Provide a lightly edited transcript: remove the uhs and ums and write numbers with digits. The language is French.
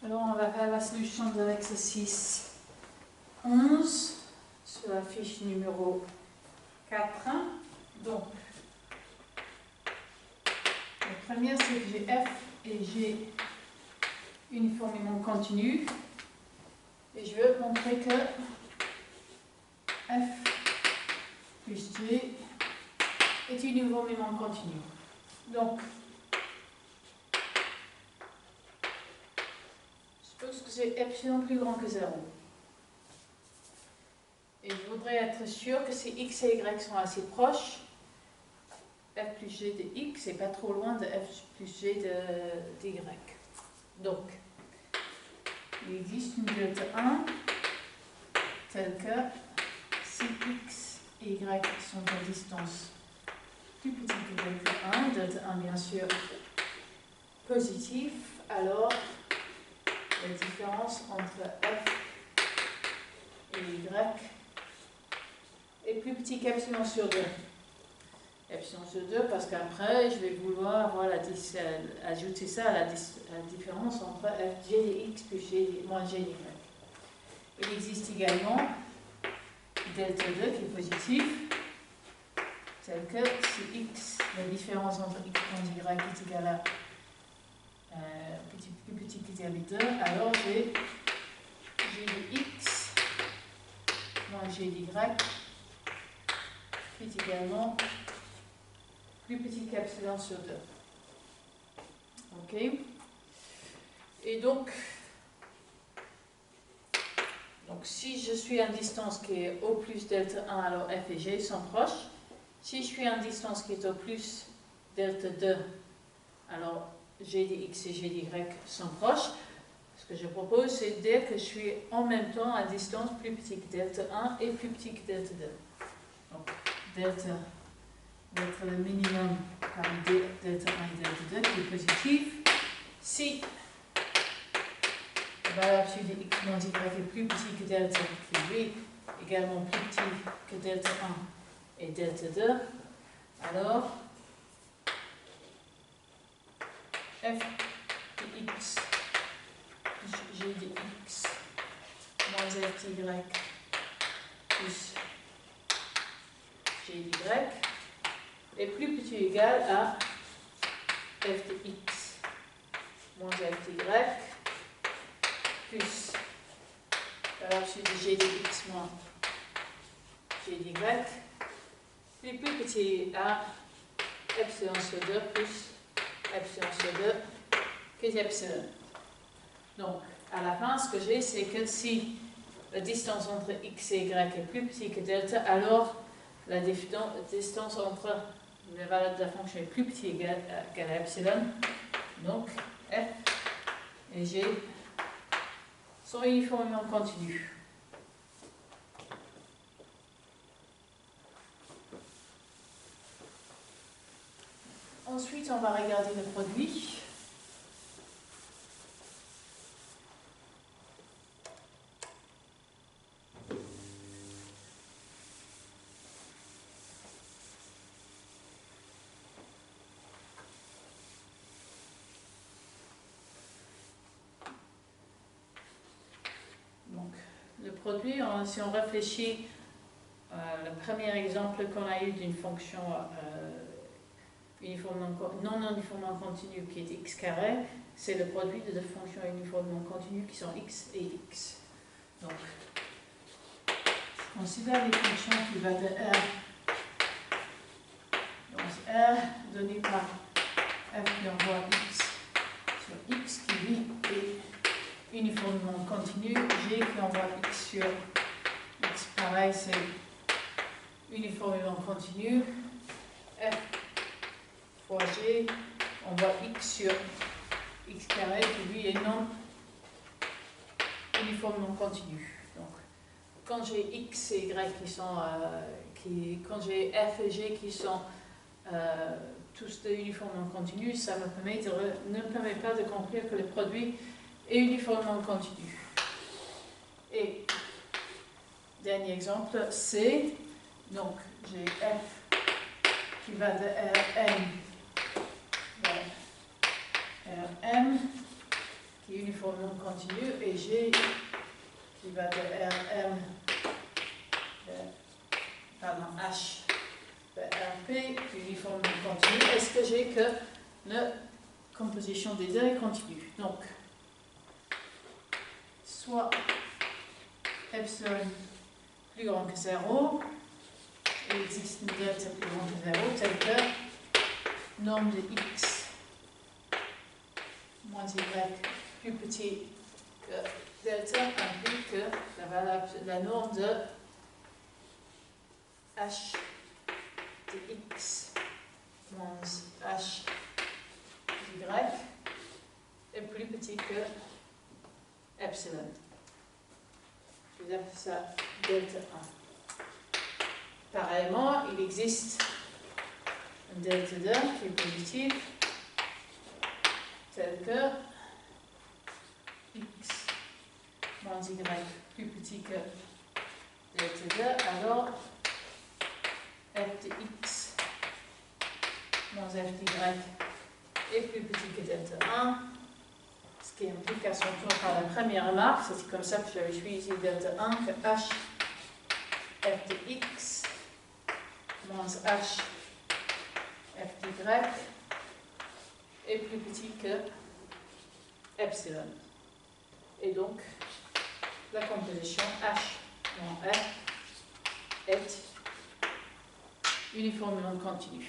Alors on va faire la solution de l'exercice 11 sur la fiche numéro 4. Donc, la première c'est que j'ai F et G uniformément continus. Et je veux montrer que F plus G est uniformément continu. Donc, suppose que j'ai epsilon plus grand que 0. Et je voudrais être sûr que si x et y sont assez proches, f plus g de x n'est pas trop loin de f plus g de y. Donc, il existe une delta 1 telle que si x et y sont à distance plus petite que delta 1 bien sûr positif, alors la différence entre f et y est plus petit qu'epsilon sur 2. Epsilon sur 2 parce qu'après je vais vouloir ajouter ça à la différence entre f g de x plus g moins g de y. Il existe également delta 2 qui est positif, tel que si x, la différence entre x moins y est égale à plus petit qu'égal à 2, alors j'ai g de x moins g de y qui est également plus petit qu'epsilon sur 2. Ok. Et donc si je suis à une distance qui est au plus delta 1, alors f et g sont proches. Si je suis à une distance qui est au plus delta 2, alors g de x et g de y sont proches. Ce que je propose, c'est de dire que je suis en même temps à distance plus petite que delta 1 et plus petit que delta 2. Donc, delta va être le minimum parmi delta 1 et delta 2 qui est positif. Si la valeur absolue de x moins y est plus petit que delta, qui lui également plus petit que delta 1 et delta 2, alors f de x g de x moins f de y plus g de y est plus petit ou égal à f de x moins f de y plus la valeur absolue de g de x moins g de y est plus petit à epsilon sur 2 plus epsilon sur 2 que epsilon. Donc, à la fin, ce que j'ai, c'est que si la distance entre x et y est plus petite que delta, alors la distance entre les valeurs de la fonction est plus petite égale à epsilon. Donc, f et g sont uniformément continus. Ensuite, on va regarder le produit. Donc, le produit, si on réfléchit le premier exemple qu'on a eu d'une fonction non uniformément continue qui est x carré, c'est le produit de deux fonctions uniformément continues qui sont x et x. Donc, je considère les fonctions qui vont de R. Donc, R donné par f qui envoie x sur x qui lui est uniformément continu, g qui envoie x sur x pareil, c'est uniformément continu, f fois g envoie x sur x carré qui lui est non uniformément continu. Donc, quand j'ai x et y qui sont, quand j'ai f et g qui sont tous uniformément continus, ça ne permet pas de conclure que le produit est uniformément continu. Et dernier exemple, C. Donc, j'ai f qui va de Rn vers Rm, qui est uniformément continu, et G qui va de Rm, H de Rp, qui est uniformément continu. Est-ce que j'ai que la composition des deux est continue? Donc, soit epsilon plus grand que 0, il existe une delta plus grand que 0, tel que norme de x moins y plus petit que delta implique que la norme de h de x moins h y est plus petit que epsilon. Je vais appeler ça delta 1. Pareillement, il existe un delta 2 qui est positif, tel que x moins y plus petit que delta 2, alors f de x moins f de y est plus petit que delta 1, ce qui implique à son tour par la première remarque, c'est comme ça que j'avais choisi delta 1, que h f de x moins h f de y est plus petit que epsilon. Et donc, la composition h moins f est uniformément continue.